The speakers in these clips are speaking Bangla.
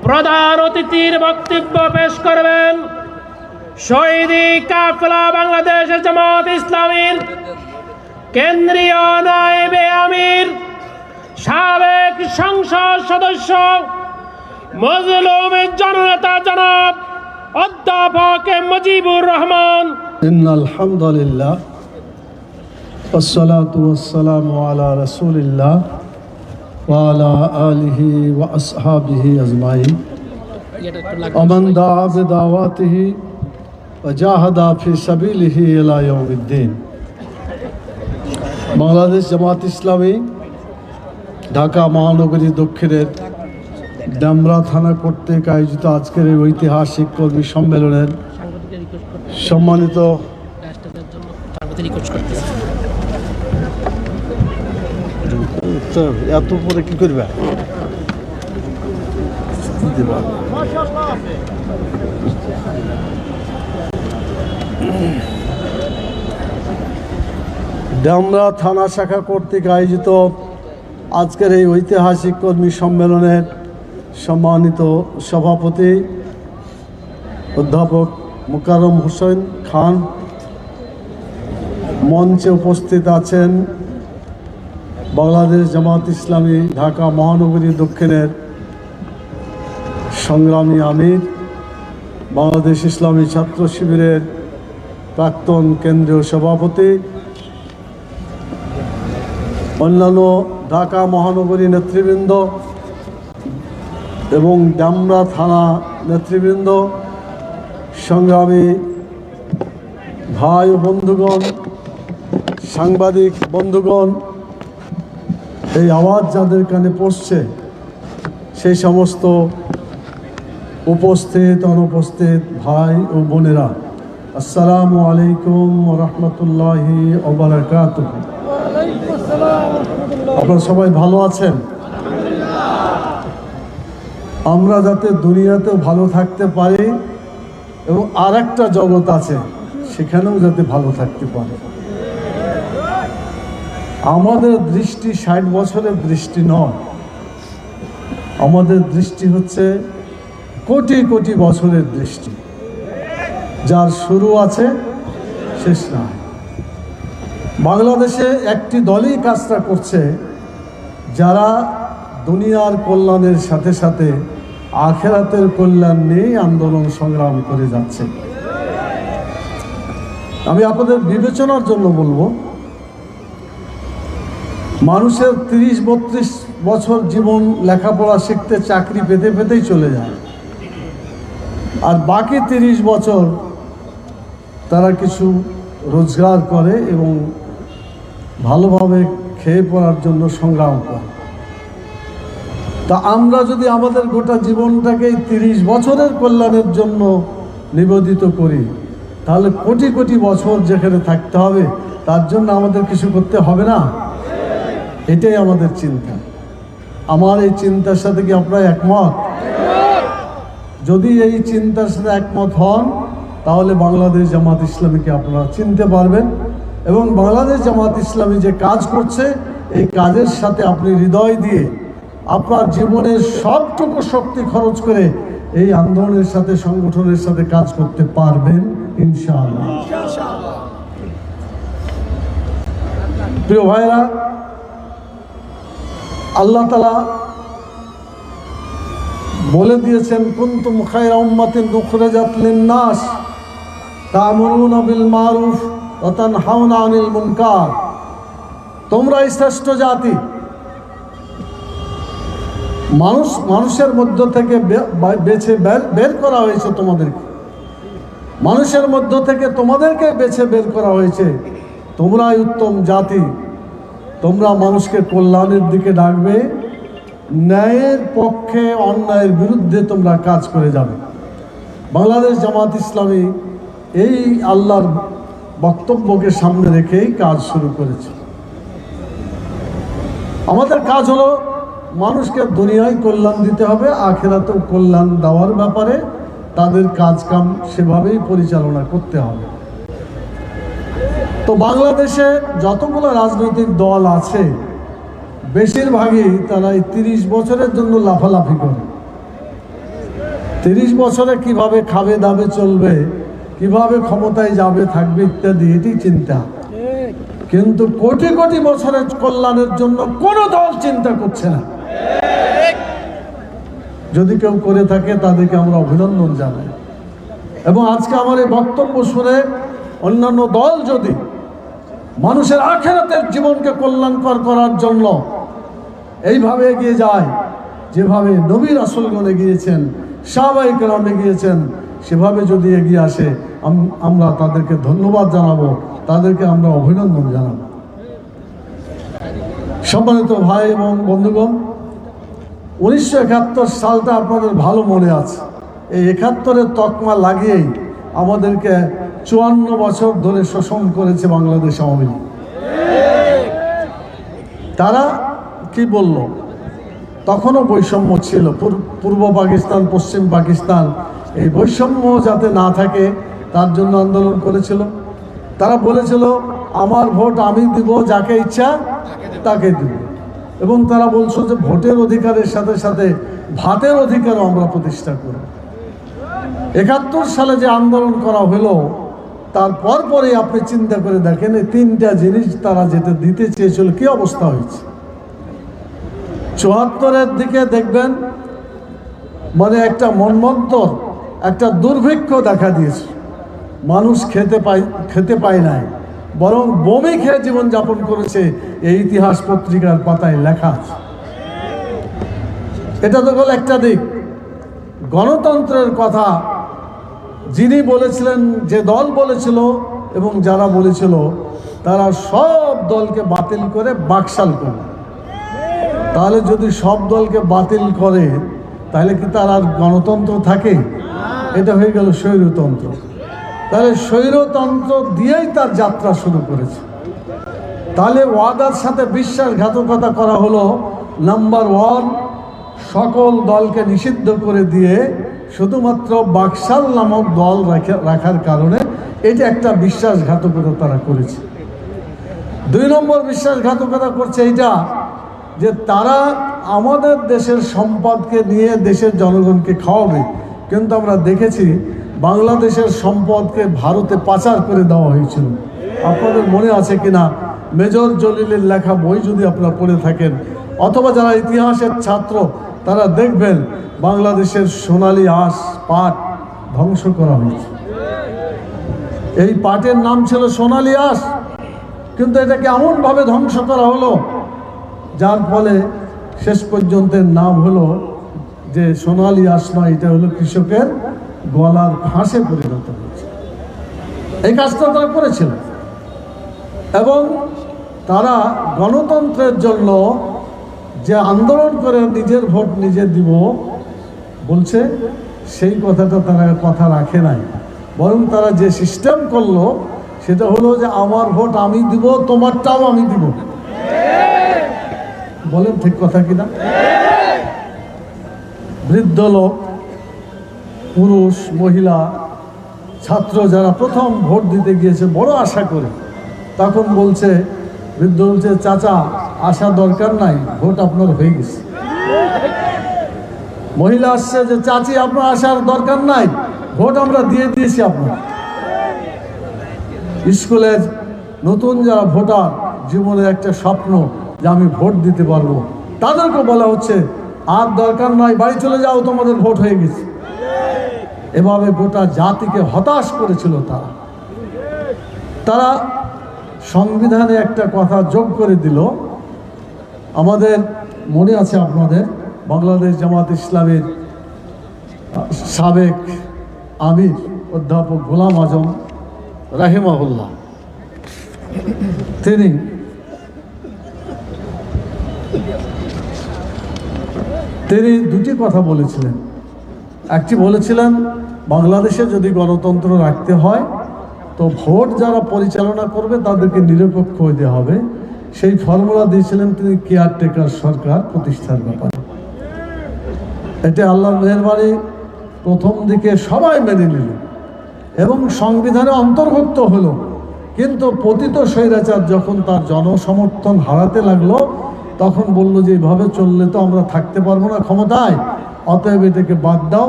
প্রধান অতিথির বক্তব্য পেশ করবেন শহীদি কাফেলা বাংলাদেশ জামাত ইসলামীর কেন্দ্রীয় নায়েবে আমির সাবেক সংসদ সদস্য মজলুম জননেতা জনাব অধ্যাপক মুজিবুর রহমান। ইন্নাল হামদুলিল্লাহ ওয়াসসালাতু ওয়াসসালামু আলা রাসূলিল্লাহ ওয়া আলা আলিহি ওয়া আসহাবিহি আজমাইন ওয়া মান দাআ বিদাওয়াতিহি ওয়া জাহাদা ফি সাবিলিহি ইলা ইয়াউমিদ্দিন। বাংলাদেশ জামাত ইসলামী ঢাকা মহানগরী দক্ষিণের ডামরা থানা কর্তৃক আয়োজিত আজকের এই ঐতিহাসিক কর্মী সম্মেলনের সম্মানিত এত পরে কি করবে ডামরা থানা শাখা কর্তৃক আয়োজিত আজকের এই ঐতিহাসিক কর্মী সম্মেলনের সম্মানিত সভাপতি অধ্যাপক মোকাররম হোসেন খান, মঞ্চে উপস্থিত আছেন বাংলাদেশ জামাত ইসলামী ঢাকা মহানগরী দক্ষিণের সংগ্রামী আমির, বাংলাদেশ ইসলামী ছাত্র শিবিরের প্রাক্তন কেন্দ্রীয় সভাপতি, অন্যান্য ঢাকা মহানগরী নেতৃবৃন্দ এবং ডামরা থানা নেতৃবৃন্দ, সংগ্রামী ভাই ও বন্ধুগণ, সাংবাদিক বন্ধুগণ, এই আওয়াজ যাদের কানে পৌঁছছে সেই সমস্ত উপস্থিত অনুপস্থিত ভাই ও বোনেরা, আসসালামু আলাইকুম ওয়া রাহমাতুল্লাহি ওয়া বারাকাতুহু। আপনারা সবাই ভালো আছেন? আমরা যাতে দুনিয়াতেও ভালো থাকতে পারি এবং আর একটা জগৎ আছে সেখানেও যাতে ভালো থাকতে পারে। আমাদের দৃষ্টি 60 বছরের দৃষ্টি নয়, আমাদের দৃষ্টি হচ্ছে কোটি কোটি বছরের দৃষ্টি, যার শুরু আছে শেষ নাই। বাংলাদেশে একটি দলই কাজটা করছে, যারা দুনিয়ার কল্যাণের সাথে সাথে আখিরাতের কল্যাণ নিয়ে আন্দোলন সংগ্রাম করে যাচ্ছে। আমি আপনাদের বিবেচনার জন্য বলবো, মানুষের 30-32 বছর জীবন লেখাপড়া শিখতে চাকরি পেতে পেতেই চলে যায়, আর বাকি 30 বছর তারা কিছু রোজগার করে এবং ভালোভাবে খেয়ে পড়ার জন্য সংগ্রাম করে। তা আমরা যদি আমাদের গোটা জীবনটাকে 30 বছরের কল্যাণের জন্য নিবেদিত করি, তাহলে কোটি কোটি বছর যেখানে থাকতে হবে তার জন্য আমাদের কিছু করতে হবে না? এটাই আমাদের চিন্তা। আমার এই চিন্তার সাথে কি আপনারা একমত? যদি এই চিন্তার সাথে একমত হন, তাহলে বাংলাদেশ জামাত ইসলামীকে আপনারা চিনতে পারবেন এবং বাংলাদেশ জামাত ইসলামী যে কাজ করছে এই কাজের সাথে আপনি হৃদয় দিয়ে আপনার জীবনের সবটুকু শক্তি খরচ করে এই আন্দোলনের সাথে, সংগঠনের সাথে কাজ করতে পারবেন ইনশাআল্লাহ। প্রিয় ভাইরা, আল্লাহ তাআলা বলে দিয়েছেন, কুনতুম খায়রা উম্মাতিন উখরিজাত লিন-নাস তা'মুরুনা বিল মারুফ ওয়া তানহাউনা আনিল মুনকার। তোমরাই শ্রেষ্ঠ জাতি। মানুষের মধ্য থেকে বেছে বের করা হয়েছে তোমাদেরকে, মানুষের মধ্য থেকে তোমাদেরকে বেছে বের করা হয়েছে। তোমরাই উত্তম জাতি। তোমরা মানুষকে কল্যাণের দিকে ডাকবে, ন্যায়ের পক্ষে, অন্যায়ের বিরুদ্ধে তোমরা কাজ করে যাবে। বাংলাদেশ জামাত ইসলামী এই আল্লাহর বক্তব্যকে সামনে রেখেই কাজ শুরু করেছে। আমাদের কাজ হলো মানুষকে দুনিয়ায় কল্যাণ দিতে হবে, আখিরাতেও কল্যাণ দেওয়ার ব্যাপারে তাদের কাজ কাম সেভাবেই পরিচালনা করতে হবে। তো বাংলাদেশে যতগুলো রাজনৈতিক দল আছে বেশিরভাগই তারা এই 30 বছরের জন্য লাফালাফি করে। 30 বছরে কিভাবে খাবে দাবে চলবে, কিভাবে ক্ষমতায় যাবে থাকবে ইত্যাদি, এটি চিন্তা। কিন্তু কোটি কোটি বছরের কল্যাণের জন্য কোনো দল চিন্তা করছে না। যদি কেউ করে থাকে তাদেরকে আমরা অভিনন্দন জানাই। এবং আজকে আমার এই বক্তব্য শুনে অন্যান্য দল যদি মানুষের আখিরাতের জীবনকে কল্যাণকর করার জন্য এইভাবে এগিয়ে যায়, যেভাবে নবী রাসূলগণ এগিয়েছেন, সাহাবায়ে কেরাম এগিয়েছেন, সেভাবে যদি এগিয়ে আসে আমরা তাদেরকে ধন্যবাদ জানাবো, তাদেরকে আমরা অভিনন্দন জানাবো। সম্মানিত ভাই এবং বন্ধুগণ, 1971 সালটা আপনাদের ভালো মনে আছে। এই 71-এর তকমা লাগিয়েই আমাদেরকে 54 বছর ধরে শোষণ করেছে বাংলাদেশ আওয়ামী লীগ। তারা কি বলল? তখনও বৈষম্য ছিল, পূর্ব পাকিস্তান পশ্চিম পাকিস্তান, এই বৈষম্য যাতে না থাকে তার জন্য আন্দোলন করেছিল। তারা বলেছিল আমার ভোট আমি দিব, যাকে ইচ্ছা তাকে দিব। এবং তারা বলছো যে ভোটের অধিকারের সাথে সাথে ভাতের অধিকারও আমরা প্রতিষ্ঠা করব। 71 সালে যে আন্দোলন করা হলো, তারপর পরে আপনি চিন্তা করে দেখেন এই 3টা জিনিস তারা যেটা দিতে চেয়েছিল কি অবস্থা হয়েছে। 74-এর দিকে দেখবেন মানে একটা মন্বন্তর, একটা দুর্ভিক্ষ দেখা দিয়েছে। মানুষ খেতে পায় নাই, বরং বমি খেয়ে জীবনযাপন করেছে, এই ইতিহাস পত্রিকার পাতায় লেখা আছে। এটা তো হল একটা দিক। গণতন্ত্রের কথা যিনি বলেছিলেন, যে দল বলেছিল এবং যারা বলেছিল, তারা সব দলকে বাতিল করে বাকশাল করে। তাহলে যদি সব দলকে বাতিল করে তাহলে কি তার আর গণতন্ত্র থাকে? এটা হয়ে গেল স্বৈরতন্ত্র। তাহলে স্বৈরতন্ত্র দিয়েই তার যাত্রা শুরু করেছে। তাহলে ওয়াদার সাথে বিশ্বাসঘাতকতা করা হলো নাম্বার 1, সকল দলকে নিষিদ্ধ করে দিয়ে শুধুমাত্র বাকশাল নামক দল রাখার কারণে এটা একটা বিশ্বাসঘাতকতা তারা করেছে। 2 নম্বর বিশ্বাসঘাতকতা করছে এইটা যে তারা আমাদের দেশের সম্পদকে নিয়ে দেশের জনগণকে খাওয়াবে, কিন্তু আমরা দেখেছি বাংলাদেশের সম্পদকে ভারতে পাচার করে দেওয়া হয়েছিল। আপনাদের মনে আছে কিনা, মেজর জলিলের লেখা বই যদি আপনারা পড়ে থাকেন, অথবা যারা ইতিহাসের ছাত্র তারা দেখবেন বাংলাদেশের সোনালী আঁশ পাট ধ্বংস করা হয়েছে। এই পাটের নাম ছিল সোনালী আঁশ, কিন্তু এটাকে এমনভাবে ধ্বংস করা হলো যার ফলে শেষ পর্যন্ত নাম হলো যে সোনালী আঁশ নয়, এটা হলো কৃষকের গলার ফাঁসে পরিণত হয়েছে। এই কাজটা তারা করেছিল। এবং তারা গণতন্ত্রের জন্য যে আন্দোলন করে নিজের ভোট নিজে দিব বলছে, সেই কথাটা তারা কথা রাখে নাই। বরং তারা যে সিস্টেম করলো সেটা হলো যে আমার ভোট আমি দিব, তোমারটাও আমি দিব। বলেন ঠিক কথা কিনা? বৃদ্ধ লোক, পুরুষ, মহিলা, ছাত্র যারা প্রথম ভোট দিতে গিয়েছে বড় আশা করে, তখন বলছে, বৃদ্ধ বলছে, চাচা আশা দরকার নাই, ভোট আপনার হয়ে গেছে। মহিলা আসছে যে চাচি আপনার আসার দরকার নাই, ভোট আমরা দিয়ে দিয়েছি আপনার। স্কুলের নতুন যারা ভোটার, জীবনের একটা স্বপ্ন যে আমি ভোট দিতে পারবো, তাদেরকে বলা হচ্ছে আর দরকার নাই, বাড়ি চলে যাও, তোমাদের ভোট হয়ে গেছে। এভাবে গোটা জাতিকে হতাশ করেছিল তারা। তারা সংবিধানে একটা কথা যোগ করে দিল। আমাদের মনে আছে আপনাদের, বাংলাদেশ জামাত ইসলামের সাবেক আমির অধ্যাপক গোলাম আজম রাহিমাহুল্লাহ, তিনি দুটি কথা বলেছিলেন। একটি বলেছিলেন, বাংলাদেশে যদি গণতন্ত্র রাখতে হয় তো ভোট যারা পরিচালনা করবে তাদেরকে নিরপেক্ষ হতে হবে। সেই ফর্মুলা দিয়েছিলেন তিনি কেয়ারটেকার সরকার প্রতিষ্ঠার ব্যাপারে। এটা আল্লাহর মেহেরবানি, প্রথম দিকে সবাই মেনে নিল এবং সংবিধানে অন্তর্ভুক্ত হলো। কিন্তু পতিত স্বৈরাচার যখন তার জনসমর্থন হারাতে লাগলো, তখন বলল যে এইভাবে চললে তো আমরা থাকতে পারবো না ক্ষমতায়, অতএব এটাকে বাদ দাও,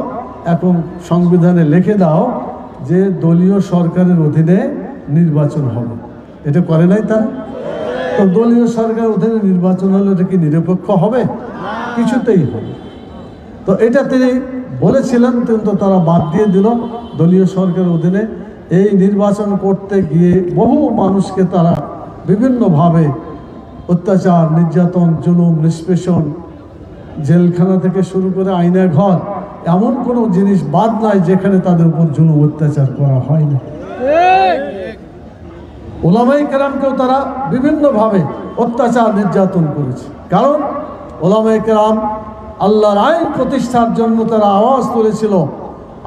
এখন সংবিধানে লিখে দাও যে দলীয় সরকারের অধীনে নির্বাচন হবে। এটা করে নাই তারা? তো দলীয় সরকারের অধীনে নির্বাচন হলে এটা কি নিরপেক্ষ হবে? কিছুতেই হবে। তো এটা তিনি বলেছিলেন, কিন্তু তারা বাদ দিয়ে দিল। দলীয় সরকারের অধীনে এই নির্বাচন করতে গিয়ে বহু মানুষকে তারা বিভিন্নভাবে অত্যাচার, নির্যাতন, জুলুম, নিষ্পেষণ, জেলখানা থেকে শুরু করে আয়না ঘর, এমন কোনো জিনিস বাদ নাই যেখানে তাদের উপর জুলুম অত্যাচার করা হয় না। ওলামায়ে কেরামকেও তারা বিভিন্নভাবে অত্যাচার, নির্যাতন করেছে। কারণ ওলামায়ে কেরাম আল্লাহর আইন প্রতিষ্ঠার জন্য তারা আওয়াজ তুলেছিল।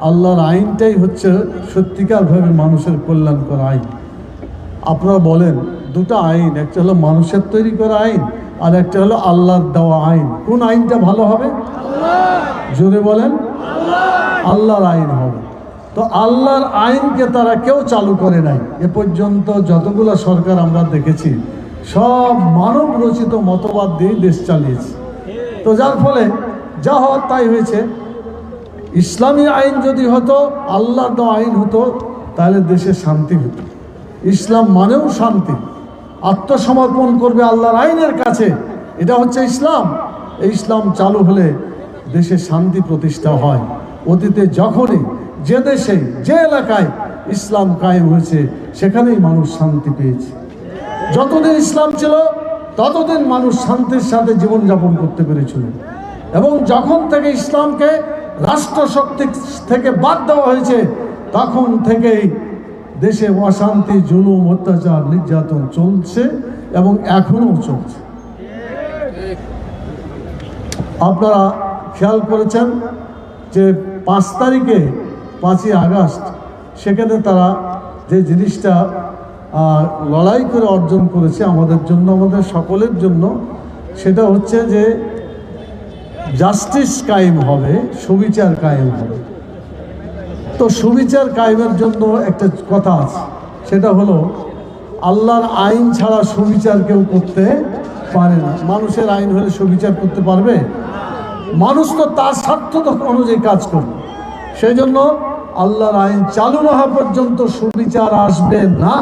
আল্লাহর আইনটাই হচ্ছে সত্যিকারভাবে মানুষের কল্যাণকর আইন। আপনারা বলেন, দুটো আইন, একটা হলো মানুষের তৈরি করা আইন, আর একটা হলো আল্লাহর দেওয়া আইন। কোন আইনটা ভালো হবে? জোরে বলেন, আল্লাহর আইন হবে। তো আল্লাহর আইনকে তারা কেউ চালু করে নাই। এ পর্যন্ত যতগুলো সরকার আমরা দেখেছি সব মানব রচিত মতবাদ দিয়ে দেশ চালিয়েছে। তো যার ফলে যা হওয়ার তাই হয়েছে। ইসলামী আইন যদি হতো, আল্লাহর দেওয়া আইন হতো, তাহলে দেশে শান্তি হতো। ইসলাম মানেও শান্তি, আত্মসমর্পণ করবে আল্লাহর আইনের কাছে, এটা হচ্ছে ইসলাম। এই ইসলাম চালু হলে দেশে শান্তি প্রতিষ্ঠা হয়। অতীতে যখনই যে দেশে, যে এলাকায় ইসলাম কায়েম হয়েছে, সেখানেই মানুষ শান্তি পেয়েছে। যতদিন ইসলাম ছিল ততদিন মানুষ শান্তির সাথে জীবনযাপন করতে পেরেছিল। এবং যখন থেকে ইসলামকে রাষ্ট্রশক্তি থেকে বাদ দেওয়া হয়েছে, তখন থেকেই দেশে অশান্তি, জুলুম, অত্যাচার, নির্যাতন চলছে এবং এখনো চলছে। আপনারা খেয়াল করেছেন যে 5 তারিখে 5ই আগস্ট, সেখানে তারা যে জিনিসটা লড়াই করে অর্জন করেছে আমাদের জন্য, আমাদের সকলের জন্য, সেটা হচ্ছে যে জাস্টিস কায়েম হবে, সুবিচার কায়েম হবে। তো সুবিচার কায়েমের জন্য একটা কথা আছে, সেটা হলো আল্লাহর আইন ছাড়া সুবিচার কেউ করতে পারে না। মানুষের আইন হলে সুবিচার করতে পারবে? মানুষ তো তার স্বার্থ অনুযায়ী কাজ করবে। সেই জন্য আল্লাহর আইন চালু না হওয়া পর্যন্ত সুবিচার আসবে না।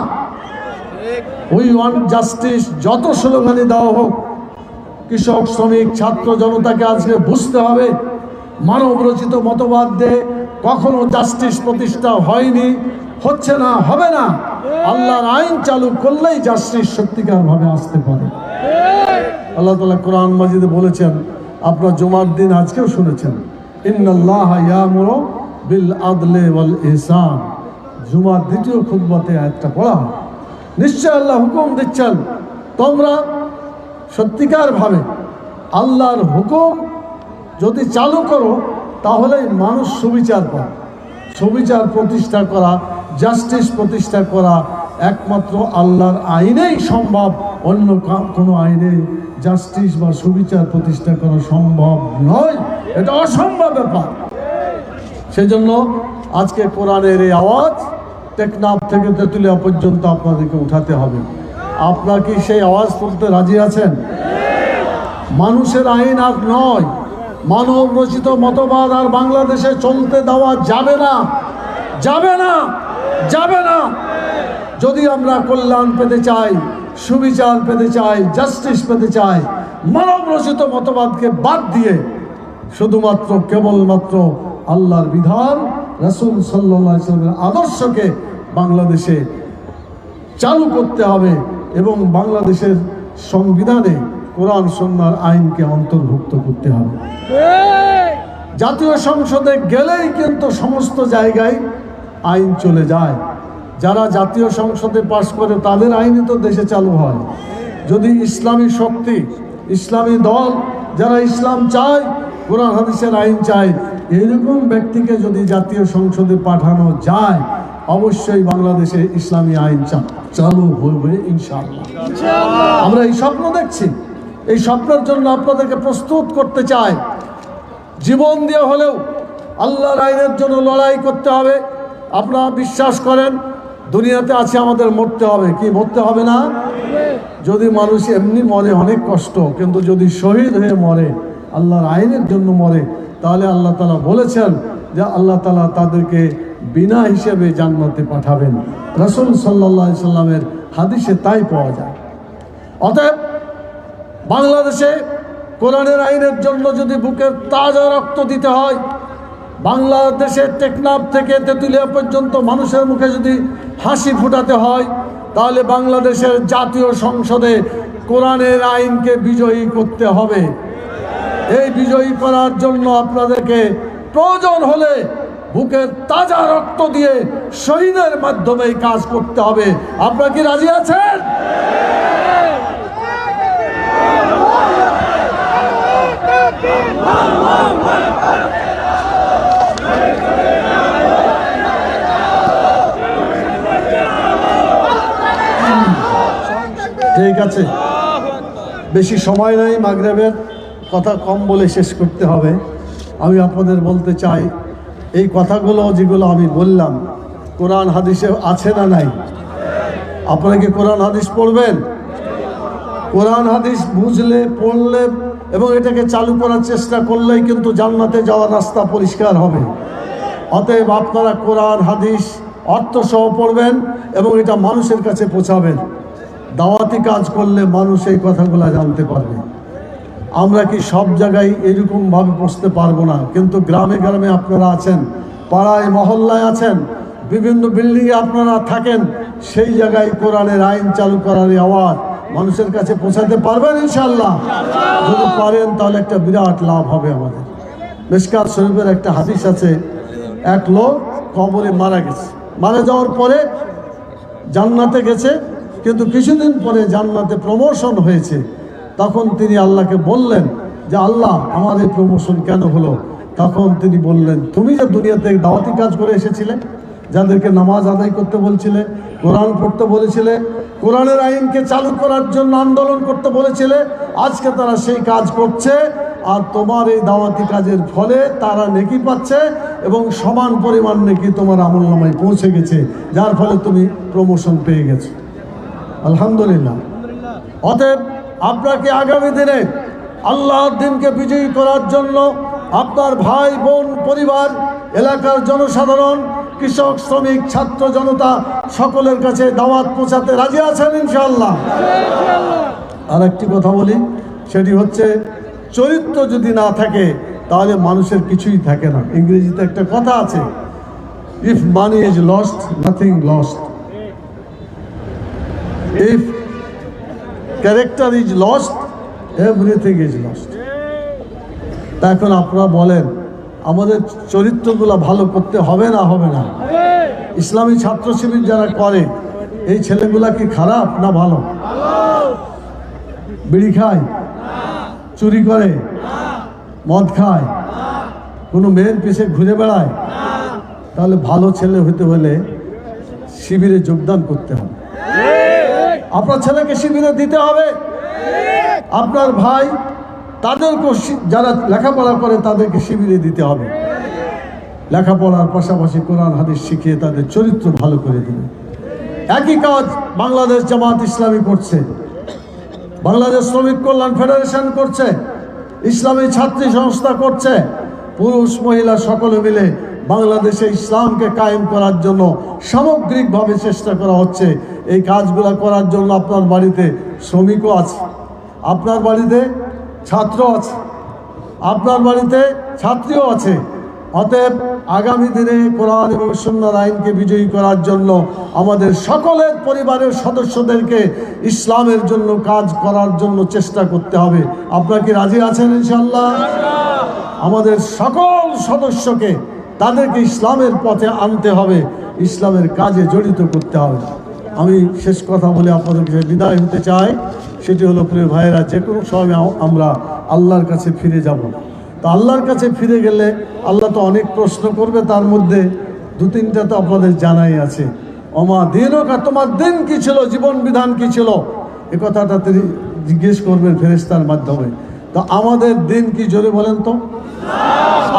উই ওয়ান্ট জাস্টিস যত স্লোগানে দেওয়া হোক, কৃষক, শ্রমিক, ছাত্র জনতাকে আজকে বুঝতে হবে, মানব রচিত মতবাদ দিয়ে কখনো জাস্টিস প্রতিষ্ঠা হয়নি, হচ্ছে না, হবে না। আল্লাহর আইন চালু করলেই জাস্টিস সত্যিকারভাবে আসতে পারে। আল্লাহ তাআলা কোরআন মাজিদে বলেছেন, আপনার জুমার দিন আজকেও শুনেছেন, ইন্নাল্লাহা ইয়ামুরু বিল আদলি ওয়াল ইহসান। জুমার দ্বিতীয় খুতবাতে আয়াতটা পড়া হয়। নিশ্চয় আল্লাহ হুকুম দিচ্ছেন, তোমরা সত্যিকারভাবে আল্লাহর হুকুম যদি চালু করো, তাহলে মানুষ সুবিচার পায়। সুবিচার প্রতিষ্ঠা করা, জাস্টিস প্রতিষ্ঠা করা একমাত্র আল্লাহর আইনেই সম্ভব। অন্য কোনো আইনে জাস্টিস বা সুবিচার প্রতিষ্ঠা করা সম্ভব নয়, এটা অসম্ভব ব্যাপার। সেজন্য আজকে কোরআনের এই আওয়াজ টেকনাফ থেকে তেঁতুলিয়া পর্যন্ত আপনাদেরকে উঠাতে হবে। আপনারা কি সেই আওয়াজ তুলতে রাজি আছেন? মানুষের আইন আর নয়, মানব রচিত মতবাদ আর বাংলাদেশে চলতে দেওয়া যাবে না, যাবে না, যাবে না। যদি আমরা কল্যাণ পেতে চাই, সুবিচার পেতে চাই, জাস্টিস পেতে চাই, মানব রচিত মতবাদকে বাদ দিয়ে শুধুমাত্র কেবলমাত্র আল্লাহর বিধান, রাসূল সাল্লাল্লাহু আলাইহি ওয়াসাল্লামের আদর্শকে বাংলাদেশে চালু করতে হবে এবং বাংলাদেশের সংবিধানে কোরআন সুন্নাহর আইনকে অন্তর্ভুক্ত করতে হবে। জাতীয় সংসদে গেলেই কিন্তু সমস্ত জায়গায় আইন চলে যায়। যারা জাতীয় সংসদে পাশ করে তাদের আইনই তো দেশে চালু হয়। যদি ইসলামী শক্তি, ইসলামী দল, যারা ইসলাম চায়, কোরআন হাদিসের আইন চায়, এরকম ব্যক্তিকে যদি জাতীয় সংসদে পাঠানো যায়, অবশ্যই বাংলাদেশে ইসলামী আইন চালু হবে ইনশাআল্লাহ। আমরা এই স্বপ্ন দেখছি, এই স্বপ্নের জন্য আপনাদেরকে প্রস্তুত করতে চাই। জীবন দিয়ে হলেও আল্লাহর আইনের জন্য লড়াই করতে হবে। আপনারা বিশ্বাস করেন, দুনিয়াতে আছে, আমাদের মরতে হবে, কি মরতে হবে না? যদি মানুষ এমনি মরে অনেক কষ্ট, কিন্তু যদি শহীদ হয়ে মরে, আল্লাহর আইনের জন্য মরে, তাহলে আল্লাহ তাআলা বলেছেন যে আল্লাহ তাআলা তাদেরকে বিনা হিসেবে জান্নাতে পাঠাবেন। রাসূল সাল্লাল্লাহু আলাইহি সাল্লামের হাদিসে তাই পাওয়া যায়। অতএব বাংলাদেশে কোরআনের আইনের জন্য যদি বুকের তাজা রক্ত দিতে হয়, বাংলাদেশের টেকনাফ থেকে তেঁতুলিয়া পর্যন্ত মানুষের মুখে যদি হাসি ফোটাতে হয়, তাহলে বাংলাদেশের জাতীয় সংসদে কোরআনের আইনকে বিজয়ী করতে হবে। এই বিজয়ী করার জন্য আপনাদেরকে প্রয়োজন হলে বুকের তাজা রক্ত দিয়ে শহীদের মাধ্যমে এই কাজ করতে হবে। আপনারা কি রাজি আছেন? ঠিক আছে, বেশি সময় নেই, মাগরিবের কথা কম বলে শেষ করতে হবে। আমি আপনাদের বলতে চাই, এই কথাগুলো যেগুলো আমি বললাম কোরআন হাদিসে আছে না নাই? আপনারা কি কোরআন হাদিস পড়বেন? কোরআন হাদিস বুঝলে, পড়লে এবং এটাকে চালু করার চেষ্টা করলেই কিন্তু জান্নাতে যাওয়ার রাস্তা পরিষ্কার হবে। অতএব আপনারা কোরআন হাদিস অর্থ সহ পড়বেন এবং এটা মানুষের কাছে পৌঁছাবেন। দাওয়াতি কাজ করলে মানুষ এই কথাগুলো জানতে পারবে। আমরা কি সব জায়গায় এরকমভাবে পৌঁছতে পারবো না, কিন্তু গ্রামে গ্রামে আপনারা আছেন, পাড়ায় মহল্লায় আছেন, বিভিন্ন বিল্ডিংয়ে আপনারা থাকেন, সেই জায়গায় কোরআনের আইন চালু করার আওয়াজ মানুষের কাছে পৌঁছাতে পারবেন ইনশাআল্লাহ। যদি পারেন তাহলে একটা বিরাট লাভ হবে আমাদের। মিশকাত শরীফের একটা হাদিস আছে, এক লোক কবরে মারা গেছে, মারা যাওয়ার পরে জান্নাতে গেছে, কিন্তু কিছুদিন পরে জান্নাতে প্রমোশন হয়েছে। তখন তিনি আল্লাহকে বললেন যে আল্লাহ, আমার এই প্রমোশন কেন হলো? তখন তিনি বললেন, তুমি যে দুনিয়াতে দাওয়াতি কাজ করে এসেছিলে, যাদেরকে নামাজ আদায় করতে বলছিলে, কোরআন পড়তে বলেছিলে, কোরআনের আইনকে চালু করার জন্য আন্দোলন করতে বলেছিলে, আজকে তারা সেই কাজ করছে, আর তোমার এই দাওয়াতি কাজের ফলে তারা নেকি পাচ্ছে এবং সমান পরিমাণ নেকি তোমার আমলনামায় পৌঁছে গেছে, যার ফলে তুমি প্রমোশন পেয়ে গেছো। আলহামদুলিল্লাহ। অতএব আপনাকে আগামী দিনে আল্লাহর দিনকে বিজয়ী করার জন্য আপনার ভাই বোন, পরিবার, এলাকার জনসাধারণ, কৃষক, শ্রমিক, ছাত্র জনতা সকলের কাছে দাওয়াত পৌঁছাতে রাজি আছেন ইনশাআল্লাহ? আর একটি কথা বলি, সেটি হচ্ছে চরিত্র যদি না থাকে তাহলে মানুষের কিছুই থাকে না। ইংরেজিতে একটা কথা আছে, if money is lost, nothing lost. If character is lost, everything is lost. এখন আপনারা বলেন, আমাদের চরিত্রগুলো ভালো করতে হবে না হবে না? ইসলামী ছাত্র শিবির যারা করে, এই ছেলেগুলা কি খারাপ না ভালো? বিড়ি খায়, চুরি করে, মদ খায়, কোনো মেয়ের পিছে ঘুরে বেড়ায়? তাহলে ভালো ছেলে হতে হলে শিবিরে যোগদান করতে হবে। আপনার ছেলেকে শিবিরে দিতে হবে। আপনার ভাই, তাদেরকে যারা লেখাপড়া করে তাদেরকে শিবিরে দিতে হবে। লেখাপড়ার পাশাপাশি কোরআন হাদিস শিখিয়ে তাদের চরিত্র ভালো করে দেবে। একই কাজ বাংলাদেশ জামাত ইসলামী করছে, বাংলাদেশ শ্রমিক কল্যাণ ফেডারেশন করছে, ইসলামী ছাত্রী সংস্থা করছে। পুরুষ মহিলা সকলে মিলে বাংলাদেশে ইসলামকে কায়েম করার জন্য সামগ্রিকভাবে চেষ্টা করা হচ্ছে। এই কাজগুলো করার জন্য আপনার বাড়িতে শ্রমিকও আছে, আপনার বাড়িতে ছাত্র আছে, আপনার বাড়িতে ছাত্রীও আছে। অতএব আগামী দিনে কোরআন এবং সুন্নাহর আইনকে বিজয়ী করার জন্য আমাদের সকলের পরিবারের সদস্যদেরকে ইসলামের জন্য কাজ করার জন্য চেষ্টা করতে হবে। আপনারা কি রাজি আছেন ইনশাআল্লাহ? আমাদের সকল সদস্যকে তাদেরকে ইসলামের পথে আনতে হবে, ইসলামের কাজে জড়িত করতে হবে। আমি শেষ কথা বলে আপনাদেরকে বিদায় হতে চাই, সেটি হলো, প্রিয় ভাইয়েরা, যে কোনো সময় আমরা আল্লাহর কাছে ফিরে যাব। তো আল্লাহর কাছে ফিরে গেলে আল্লাহ তো অনেক প্রশ্ন করবে, তার মধ্যে দু তিনটা তো আপনাদের জানাই আছে। ওমা দিনুকা, তোমার দিন কি ছিল, জীবন বিধান কি ছিল, এ কথাটা তিনি জিজ্ঞেস করবেন ফেরেশতার মাধ্যমে। তো আমাদের দিন কি, জোরে বলেন তো,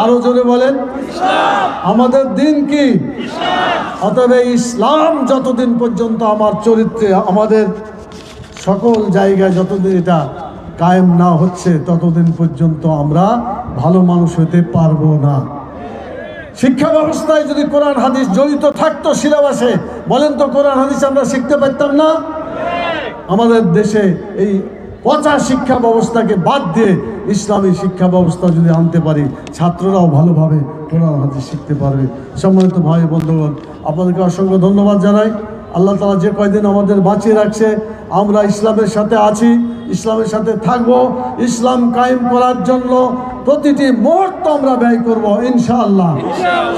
আরো জোরে বলেন। আমাদের দিন কি? অতএব ইসলাম যতদিন পর্যন্ত আমার চরিত্রে, আমাদের সকল জায়গায় যতদিন এটা কায়েম না হচ্ছে, ততদিন পর্যন্ত আমরা ভালো মানুষ হতে পারবো না। শিক্ষা ব্যবস্থায় যদি কোরআন হাদিস জড়িত থাকতো সিলেবাসে, বলেন তো কোরআন হাদিস আমরা শিখতে পারতাম না? আমাদের দেশে এই পচা শিক্ষা ব্যবস্থাকে বাদ দিয়ে ইসলামী শিক্ষা ব্যবস্থা যদি আনতে পারি, ছাত্ররাও ভালোভাবে কোরআন হাদিস শিখতে পারবে। সম্মানিত ভাই বন্ধুগণ, আপনাদেরকে অসংখ্য ধন্যবাদ জানাই। আল্লাহ তাআলা যে কয়দিন আমাদের বাঁচিয়ে রাখছে, আমরা ইসলামের সাথে আছি, ইসলামের সাথে থাকব, ইসলাম কায়েম করার জন্য প্রতিটি মুহূর্ত আমরা ব্যয় করব ইনশাআল্লাহ।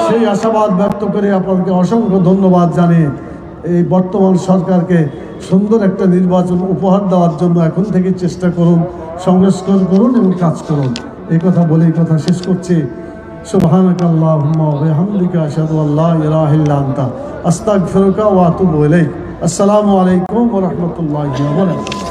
সেই আশাবাদ ব্যক্ত করে আপনাদেরকে অসংখ্য ধন্যবাদ জানিয়ে এই বর্তমান সরকারকে সুন্দর একটা নির্বাচন উপহার দেওয়ার জন্য এখন থেকে চেষ্টা করুন, সংস্কার করুন এবং কাজ করুন। এই কথা বলে এই কথা শেষ করছি। সুবহানাকাল্লাহুম্মা ওয়া বিহামদিকা আশহাদু আল্লা ইলাহা ইল্লা আনতা আস্তাগফিরুকা ওয়া আতুবু ইলাইক। আসসালামু আলাইকুম ওয়া রাহমাতুল্লাহি ওয়া বারাকাতুহু।